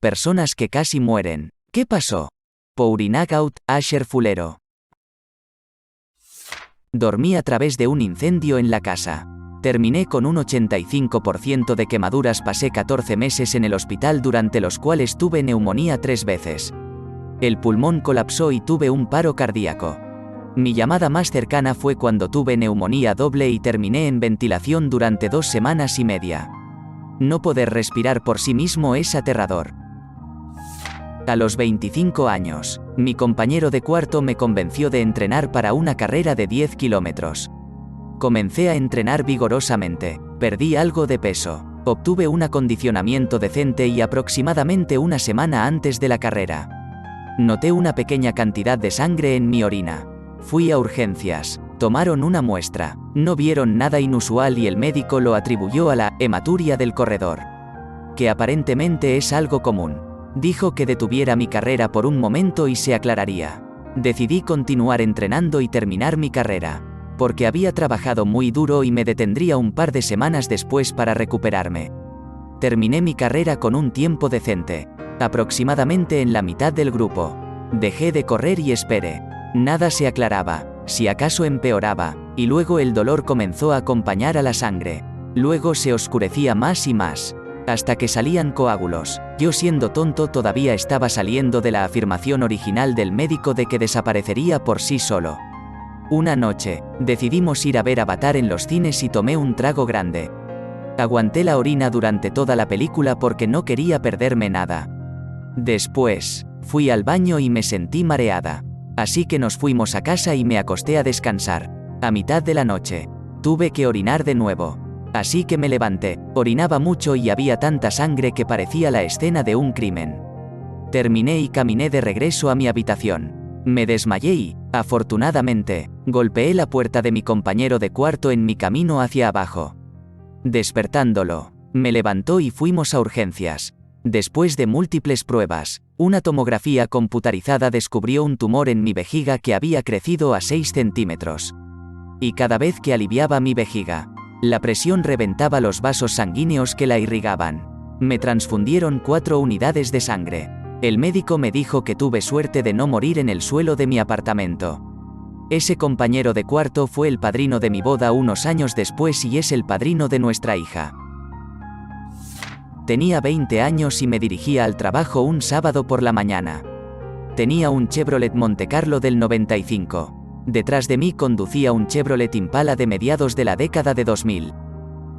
Personas que casi mueren. ¿Qué pasó? Pourinagout, Asher Fulero. Dormí a través de un incendio en la casa. Terminé con un 85% de quemaduras. Pasé 14 meses en el hospital durante los cuales tuve neumonía 3 veces. El pulmón colapsó y tuve un paro cardíaco. Mi llamada más cercana fue cuando tuve neumonía doble y terminé en ventilación durante 2 semanas y media. No poder respirar por sí mismo es aterrador. A los 25 años, mi compañero de cuarto me convenció de entrenar para una carrera de 10 kilómetros. Comencé a entrenar vigorosamente, perdí algo de peso, obtuve un acondicionamiento decente y aproximadamente una semana antes de la carrera noté una pequeña cantidad de sangre en mi orina. Fui a urgencias, tomaron una muestra, no vieron nada inusual y el médico lo atribuyó a la hematuria del corredor, que aparentemente es algo común. Dijo que detuviera mi carrera por un momento y se aclararía. Decidí continuar entrenando y terminar mi carrera, porque había trabajado muy duro y me detendría un par de semanas después para recuperarme. Terminé mi carrera con un tiempo decente, aproximadamente en la mitad del grupo. Dejé de correr y esperé. Nada se aclaraba, si acaso empeoraba, y luego el dolor comenzó a acompañar a la sangre. Luego se oscurecía más y más, hasta que salían coágulos. Yo, siendo tonto, todavía estaba saliendo de la afirmación original del médico de que desaparecería por sí solo. Una noche, decidimos ir a ver Avatar en los cines y tomé un trago grande. Aguanté la orina durante toda la película porque no quería perderme nada. Después, fui al baño y me sentí mareada. Así que nos fuimos a casa y me acosté a descansar. A mitad de la noche, tuve que orinar de nuevo. Así que me levanté, orinaba mucho y había tanta sangre que parecía la escena de un crimen. Terminé y caminé de regreso a mi habitación. Me desmayé y, afortunadamente, golpeé la puerta de mi compañero de cuarto en mi camino hacia abajo. Despertándolo, me levantó y fuimos a urgencias. Después de múltiples pruebas, una tomografía computarizada descubrió un tumor en mi vejiga que había crecido a 6 centímetros. Y cada vez que aliviaba mi vejiga, la presión reventaba los vasos sanguíneos que la irrigaban. Me transfundieron 4 unidades de sangre. El médico me dijo que tuve suerte de no morir en el suelo de mi apartamento. Ese compañero de cuarto fue el padrino de mi boda unos años después y es el padrino de nuestra hija. Tenía 20 años y me dirigía al trabajo un sábado por la mañana. Tenía un Chevrolet Montecarlo del 95. Detrás de mí conducía un Chevrolet Impala de mediados de la década de 2000.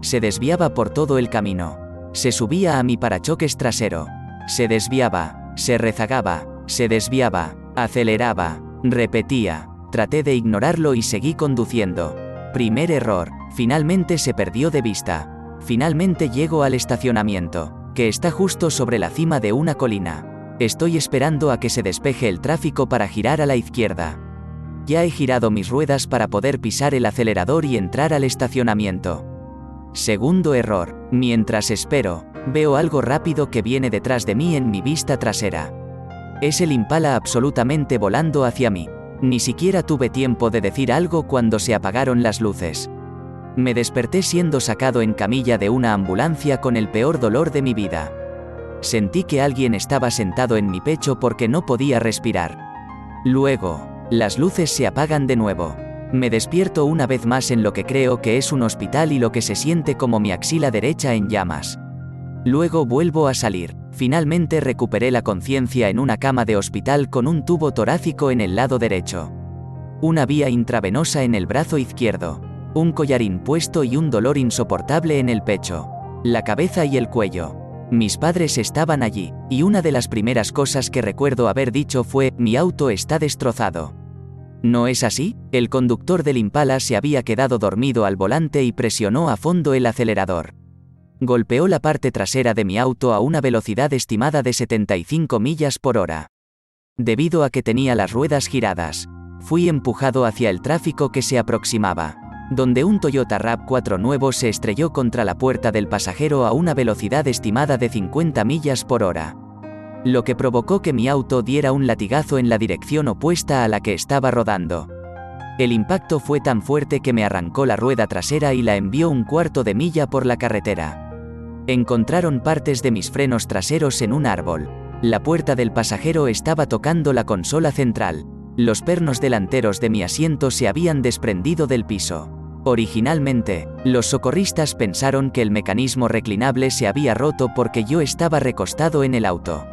Se desviaba por todo el camino. Se subía a mi parachoques trasero. Se desviaba, se rezagaba, se desviaba, aceleraba, repetía. Traté de ignorarlo y seguí conduciendo. Primer error, finalmente se perdió de vista. Finalmente llego al estacionamiento, que está justo sobre la cima de una colina. Estoy esperando a que se despeje el tráfico para girar a la izquierda. Ya he girado mis ruedas para poder pisar el acelerador y entrar al estacionamiento. Segundo error, mientras espero, veo algo rápido que viene detrás de mí en mi vista trasera. Es el Impala absolutamente volando hacia mí. Ni siquiera tuve tiempo de decir algo cuando se apagaron las luces. Me desperté siendo sacado en camilla de una ambulancia con el peor dolor de mi vida. Sentí que alguien estaba sentado en mi pecho porque no podía respirar. Luego, las luces se apagan de nuevo. Me despierto una vez más en lo que creo que es un hospital y lo que se siente como mi axila derecha en llamas. Luego vuelvo a salir. Finalmente recuperé la conciencia en una cama de hospital con un tubo torácico en el lado derecho. Una vía intravenosa en el brazo izquierdo. Un collarín puesto y un dolor insoportable en el pecho, la cabeza y el cuello. Mis padres estaban allí, y una de las primeras cosas que recuerdo haber dicho fue: «Mi auto está destrozado». ¿No es así? El conductor del Impala se había quedado dormido al volante y presionó a fondo el acelerador. Golpeó la parte trasera de mi auto a una velocidad estimada de 75 millas por hora. Debido a que tenía las ruedas giradas, fui empujado hacia el tráfico que se aproximaba, donde un Toyota RAV4 nuevo se estrelló contra la puerta del pasajero a una velocidad estimada de 50 millas por hora. Lo que provocó que mi auto diera un latigazo en la dirección opuesta a la que estaba rodando. El impacto fue tan fuerte que me arrancó la rueda trasera y la envió un cuarto de milla por la carretera. Encontraron partes de mis frenos traseros en un árbol. La puerta del pasajero estaba tocando la consola central. Los pernos delanteros de mi asiento se habían desprendido del piso. Originalmente, los socorristas pensaron que el mecanismo reclinable se había roto porque yo estaba recostado en el auto.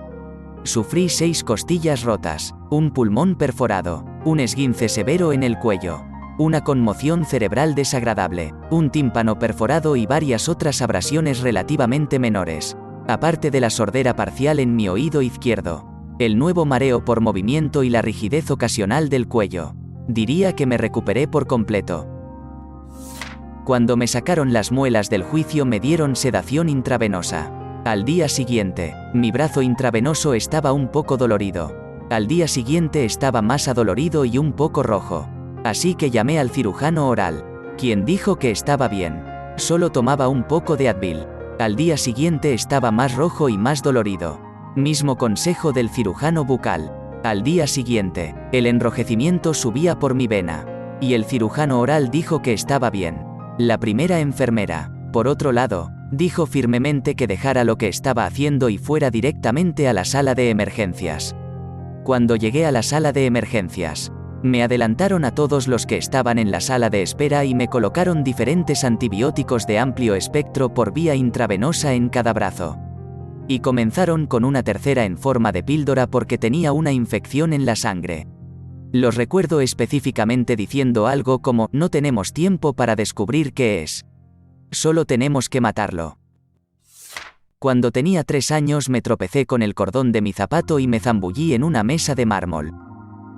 Sufrí 6 costillas rotas, un pulmón perforado, un esguince severo en el cuello, una conmoción cerebral desagradable, un tímpano perforado y varias otras abrasiones relativamente menores, aparte de la sordera parcial en mi oído izquierdo, el nuevo mareo por movimiento y la rigidez ocasional del cuello. Diría que me recuperé por completo. Cuando me sacaron las muelas del juicio me dieron sedación intravenosa. Al día siguiente, mi brazo intravenoso estaba un poco dolorido. Al día siguiente estaba más adolorido y un poco rojo. Así que llamé al cirujano oral, quien dijo que estaba bien. Solo tomaba un poco de Advil. Al día siguiente estaba más rojo y más dolorido. Mismo consejo del cirujano bucal. Al día siguiente, el enrojecimiento subía por mi vena. Y el cirujano oral dijo que estaba bien. La primera enfermera, por otro lado, dijo firmemente que dejara lo que estaba haciendo y fuera directamente a la sala de emergencias. Cuando llegué a la sala de emergencias, me adelantaron a todos los que estaban en la sala de espera y me colocaron diferentes antibióticos de amplio espectro por vía intravenosa en cada brazo. Y comenzaron con una tercera en forma de píldora porque tenía una infección en la sangre. Los recuerdo específicamente diciendo algo como: no tenemos tiempo para descubrir qué es. Solo tenemos que matarlo. Cuando tenía 3 años me tropecé con el cordón de mi zapato y me zambullí en una mesa de mármol.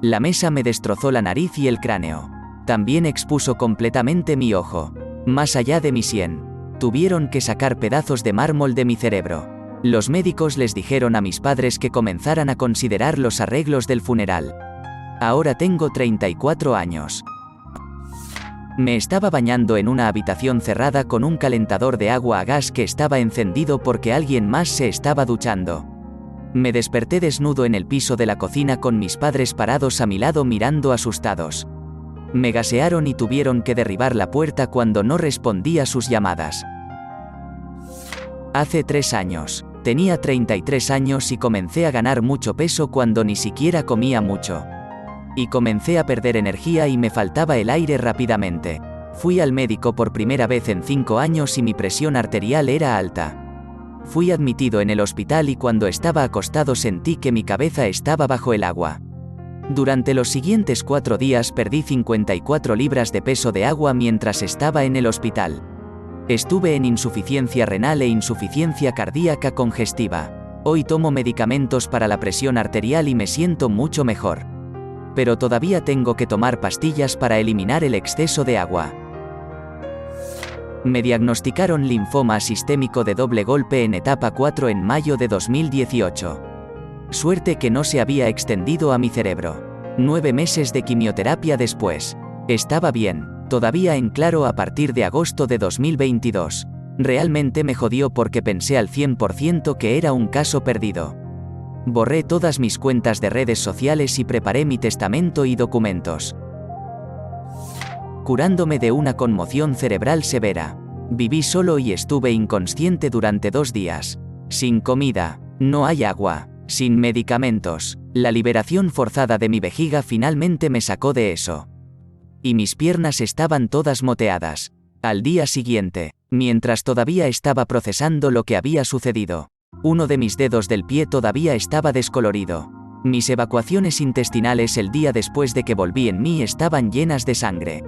La mesa me destrozó la nariz y el cráneo. También expuso completamente mi ojo. Más allá de mi sien. Tuvieron que sacar pedazos de mármol de mi cerebro. Los médicos les dijeron a mis padres que comenzaran a considerar los arreglos del funeral. Ahora tengo 34 años. Me estaba bañando en una habitación cerrada con un calentador de agua a gas que estaba encendido porque alguien más se estaba duchando. Me desperté desnudo en el piso de la cocina con mis padres parados a mi lado mirando asustados. Me gasearon y tuvieron que derribar la puerta cuando no respondí a sus llamadas. Hace 3 años. Tenía 33 años y comencé a ganar mucho peso cuando ni siquiera comía mucho. Y comencé a perder energía y me faltaba el aire rápidamente. Fui al médico por primera vez en 5 años y mi presión arterial era alta. Fui admitido en el hospital y cuando estaba acostado sentí que mi cabeza estaba bajo el agua. Durante los siguientes 4 días perdí 54 libras de peso de agua mientras estaba en el hospital. Estuve en insuficiencia renal e insuficiencia cardíaca congestiva. Hoy tomo medicamentos para la presión arterial y me siento mucho mejor. Pero todavía tengo que tomar pastillas para eliminar el exceso de agua. Me diagnosticaron linfoma sistémico de doble golpe en etapa 4 en mayo de 2018. Suerte que no se había extendido a mi cerebro. 9 meses de quimioterapia después. Estaba bien, todavía en claro a partir de agosto de 2022. Realmente me jodió porque pensé al 100% que era un caso perdido. Borré todas mis cuentas de redes sociales y preparé mi testamento y documentos. Curándome de una conmoción cerebral severa. Viví solo y estuve inconsciente durante 2 días. Sin comida, no hay agua, sin medicamentos. La liberación forzada de mi vejiga finalmente me sacó de eso. Y mis piernas estaban todas moteadas. Al día siguiente, mientras todavía estaba procesando lo que había sucedido, uno de mis dedos del pie todavía estaba descolorido. Mis evacuaciones intestinales el día después de que volví en mí estaban llenas de sangre.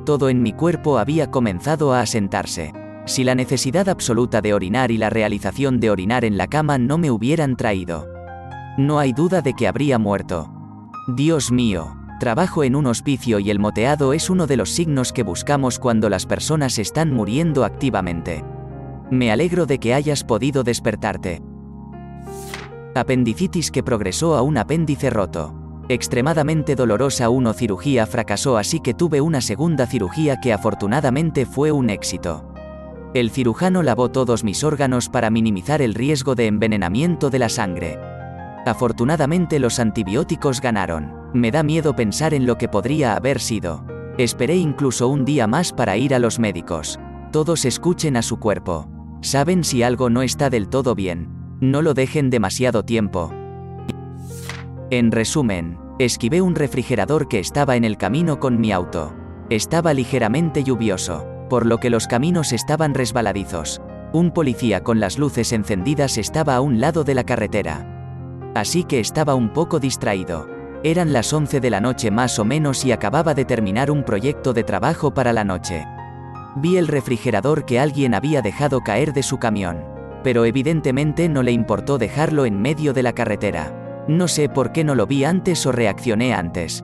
Todo en mi cuerpo había comenzado a asentarse. Si la necesidad absoluta de orinar y la realización de orinar en la cama no me hubieran traído, no hay duda de que habría muerto. Dios mío, trabajo en un hospicio y el moteado es uno de los signos que buscamos cuando las personas están muriendo activamente. Me alegro de que hayas podido despertarte. Apendicitis que progresó a un apéndice roto. Extremadamente dolorosa. Cirugía fracasó, así que tuve una segunda cirugía que afortunadamente fue un éxito. El cirujano lavó todos mis órganos para minimizar el riesgo de envenenamiento de la sangre. Afortunadamente los antibióticos ganaron. Me da miedo pensar en lo que podría haber sido. Esperé incluso un día más para ir a los médicos. Todos escuchen a su cuerpo. Saben si algo no está del todo bien. No lo dejen demasiado tiempo. En resumen, esquivé un refrigerador que estaba en el camino con mi auto. Estaba ligeramente lluvioso, por lo que los caminos estaban resbaladizos. Un policía con las luces encendidas estaba a un lado de la carretera. Así que estaba un poco distraído. Eran las 11 de la noche más o menos y acababa de terminar un proyecto de trabajo para la noche. Vi el refrigerador que alguien había dejado caer de su camión, pero evidentemente no le importó dejarlo en medio de la carretera. No sé por qué no lo vi antes o reaccioné antes.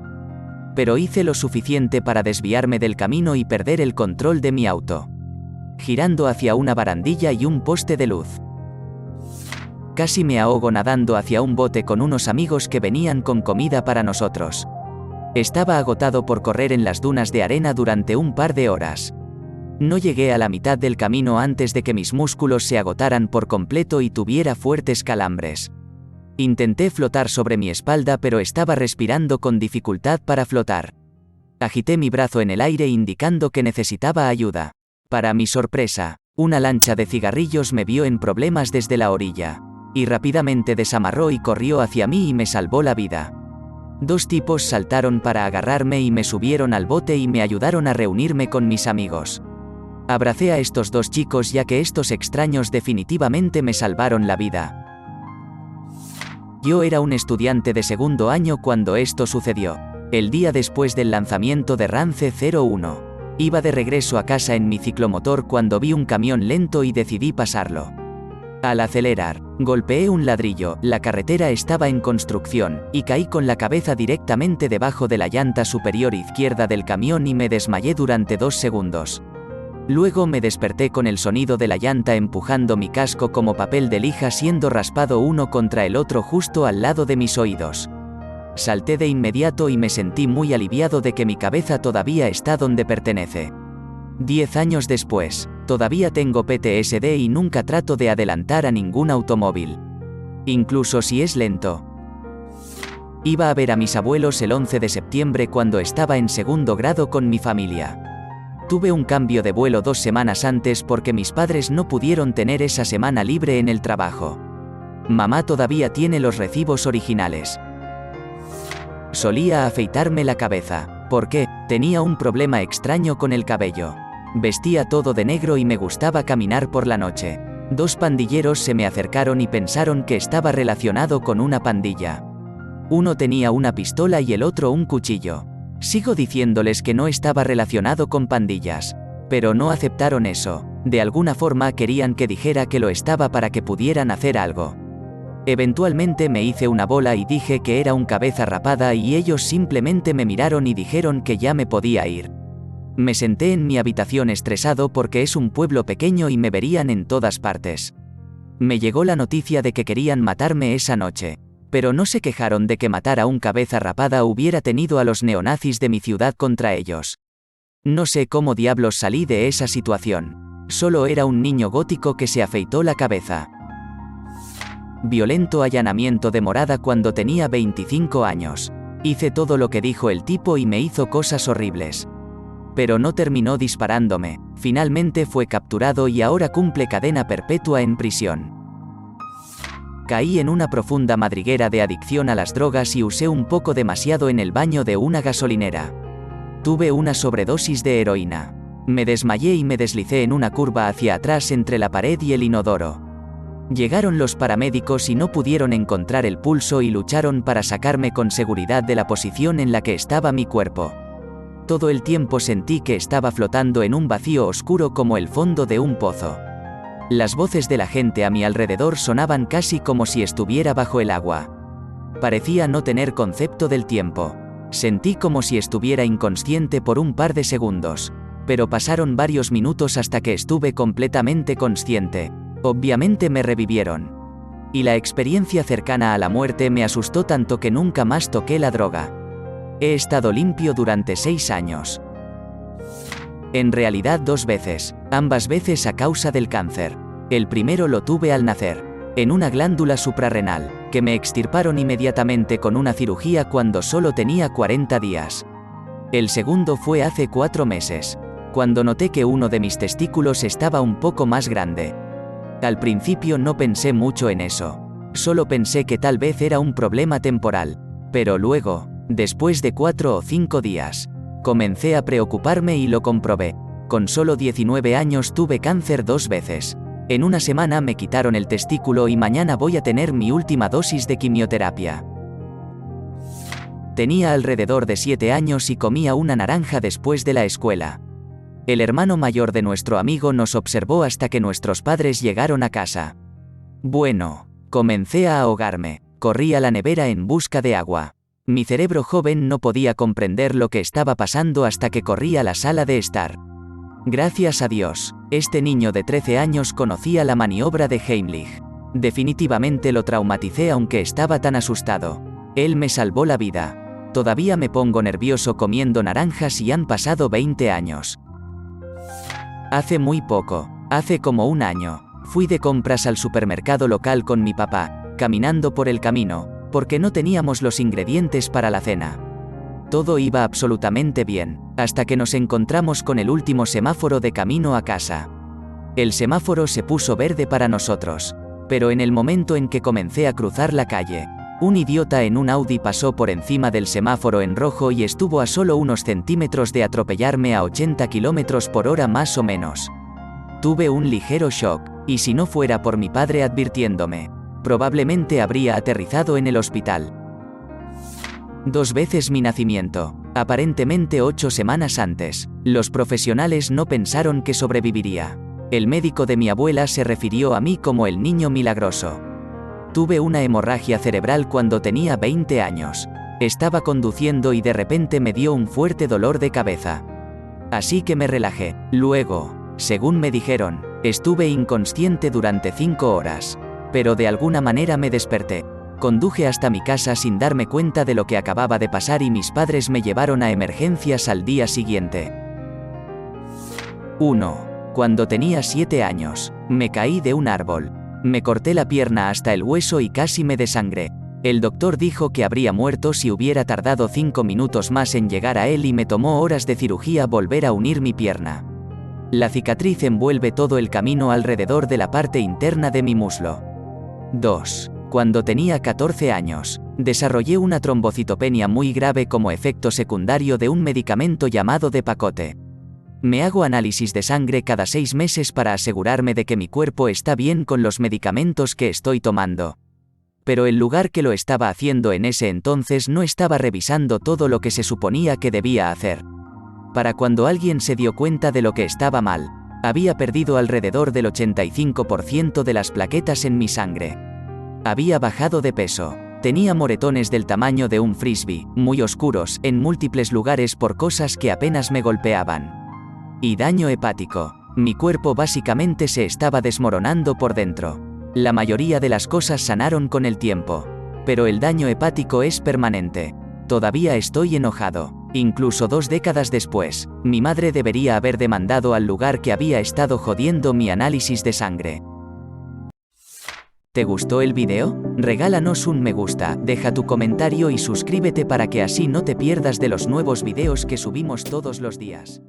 Pero hice lo suficiente para desviarme del camino y perder el control de mi auto, girando hacia una barandilla y un poste de luz. Casi me ahogo nadando hacia un bote con unos amigos que venían con comida para nosotros. Estaba agotado por correr en las dunas de arena durante un par de horas. No llegué a la mitad del camino antes de que mis músculos se agotaran por completo y tuviera fuertes calambres. Intenté flotar sobre mi espalda, pero estaba respirando con dificultad para flotar. Agité mi brazo en el aire indicando que necesitaba ayuda. Para mi sorpresa, una lancha de cigarrillos me vio en problemas desde la orilla, y rápidamente desamarró y corrió hacia mí y me salvó la vida. 2 tipos saltaron para agarrarme y me subieron al bote y me ayudaron a reunirme con mis amigos. Abracé a estos 2 chicos ya que estos extraños definitivamente me salvaron la vida. Yo era un estudiante de segundo año cuando esto sucedió, el día después del lanzamiento de Rance 01. Iba de regreso a casa en mi ciclomotor cuando vi un camión lento y decidí pasarlo. Al acelerar, golpeé un ladrillo, la carretera estaba en construcción, y caí con la cabeza directamente debajo de la llanta superior izquierda del camión y me desmayé durante 2 segundos. Luego me desperté con el sonido de la llanta empujando mi casco como papel de lija siendo raspado uno contra el otro justo al lado de mis oídos. Salté de inmediato y me sentí muy aliviado de que mi cabeza todavía está donde pertenece. 10 años después, todavía tengo PTSD y nunca trato de adelantar a ningún automóvil, incluso si es lento. Iba a ver a mis abuelos el 11 de septiembre cuando estaba en segundo grado con mi familia. Tuve un cambio de vuelo 2 semanas antes porque mis padres no pudieron tener esa semana libre en el trabajo. Mamá todavía tiene los recibos originales. Solía afeitarme la cabeza, porque tenía un problema extraño con el cabello. Vestía todo de negro y me gustaba caminar por la noche. 2 pandilleros se me acercaron y pensaron que estaba relacionado con una pandilla. Uno tenía una pistola y el otro un cuchillo. Sigo diciéndoles que no estaba relacionado con pandillas, pero no aceptaron eso. De alguna forma querían que dijera que lo estaba para que pudieran hacer algo. Eventualmente me hice una bola y dije que era un cabeza rapada y ellos simplemente me miraron y dijeron que ya me podía ir. Me senté en mi habitación estresado porque es un pueblo pequeño y me verían en todas partes. Me llegó la noticia de que querían matarme esa noche. Pero no se quejaron de que matar a un cabeza rapada hubiera tenido a los neonazis de mi ciudad contra ellos. No sé cómo diablos salí de esa situación. Solo era un niño gótico que se afeitó la cabeza. Violento allanamiento de morada cuando tenía 25 años. Hice todo lo que dijo el tipo y me hizo cosas horribles. Pero no terminó disparándome. Finalmente fue capturado y ahora cumple cadena perpetua en prisión. Caí en una profunda madriguera de adicción a las drogas y usé un poco demasiado en el baño de una gasolinera. Tuve una sobredosis de heroína. Me desmayé y me deslicé en una curva hacia atrás entre la pared y el inodoro. Llegaron los paramédicos y no pudieron encontrar el pulso y lucharon para sacarme con seguridad de la posición en la que estaba mi cuerpo. Todo el tiempo sentí que estaba flotando en un vacío oscuro como el fondo de un pozo. Las voces de la gente a mi alrededor sonaban casi como si estuviera bajo el agua. Parecía no tener concepto del tiempo. Sentí como si estuviera inconsciente por un par de segundos, pero pasaron varios minutos hasta que estuve completamente consciente. Obviamente me revivieron. Y la experiencia cercana a la muerte me asustó tanto que nunca más toqué la droga. He estado limpio durante 6 años. En realidad 2 veces, ambas veces a causa del cáncer. El primero lo tuve al nacer, en una glándula suprarrenal, que me extirparon inmediatamente con una cirugía cuando solo tenía 40 días. El segundo fue hace 4 meses, cuando noté que uno de mis testículos estaba un poco más grande. Al principio no pensé mucho en eso. Solo pensé que tal vez era un problema temporal. Pero luego, después de 4 o 5 días, comencé a preocuparme y lo comprobé. Con solo 19 años tuve cáncer 2 veces. En una semana me quitaron el testículo y mañana voy a tener mi última dosis de quimioterapia. Tenía alrededor de 7 años y comía una naranja después de la escuela. El hermano mayor de nuestro amigo nos observó hasta que nuestros padres llegaron a casa. Bueno, comencé a ahogarme. Corrí a la nevera en busca de agua. Mi cerebro joven no podía comprender lo que estaba pasando hasta que corrí a la sala de estar. Gracias a Dios, este niño de 13 años conocía la maniobra de Heimlich. Definitivamente lo traumaticé aunque estaba tan asustado. Él me salvó la vida. Todavía me pongo nervioso comiendo naranjas y han pasado 20 años. Hace muy poco, hace como un año, fui de compras al supermercado local con mi papá, caminando por el camino, porque no teníamos los ingredientes para la cena. Todo iba absolutamente bien, hasta que nos encontramos con el último semáforo de camino a casa. El semáforo se puso verde para nosotros, pero en el momento en que comencé a cruzar la calle, un idiota en un Audi pasó por encima del semáforo en rojo y estuvo a solo unos centímetros de atropellarme a 80 km por hora más o menos. Tuve un ligero shock, y si no fuera por mi padre advirtiéndome, probablemente habría aterrizado en el hospital. 2 veces mi nacimiento, aparentemente 8 semanas antes. Los profesionales no pensaron que sobreviviría. El médico de mi abuela se refirió a mí como el niño milagroso. Tuve una hemorragia cerebral cuando tenía 20 años. Estaba conduciendo y de repente me dio un fuerte dolor de cabeza. Así que me relajé. Luego, según me dijeron, estuve inconsciente durante 5 horas. Pero de alguna manera me desperté. Conduje hasta mi casa sin darme cuenta de lo que acababa de pasar y mis padres me llevaron a emergencias al día siguiente. 1. Cuando tenía 7 años, me caí de un árbol. Me corté la pierna hasta el hueso y casi me desangré. El doctor dijo que habría muerto si hubiera tardado 5 minutos más en llegar a él y me tomó horas de cirugía volver a unir mi pierna. La cicatriz envuelve todo el camino alrededor de la parte interna de mi muslo. 2. Cuando tenía 14 años, desarrollé una trombocitopenia muy grave como efecto secundario de un medicamento llamado Depakote. Me hago análisis de sangre cada 6 meses para asegurarme de que mi cuerpo está bien con los medicamentos que estoy tomando. Pero el lugar que lo estaba haciendo en ese entonces no estaba revisando todo lo que se suponía que debía hacer. Para cuando alguien se dio cuenta de lo que estaba mal, había perdido alrededor del 85% de las plaquetas en mi sangre. Había bajado de peso. Tenía moretones del tamaño de un frisbee, muy oscuros, en múltiples lugares por cosas que apenas me golpeaban. Y daño hepático. Mi cuerpo básicamente se estaba desmoronando por dentro. La mayoría de las cosas sanaron con el tiempo. Pero el daño hepático es permanente. Todavía estoy enojado. Incluso 2 décadas después, mi madre debería haber demandado al lugar que había estado jodiendo mi análisis de sangre. ¿Te gustó el video? Regálanos un me gusta, deja tu comentario y suscríbete para que así no te pierdas de los nuevos videos que subimos todos los días.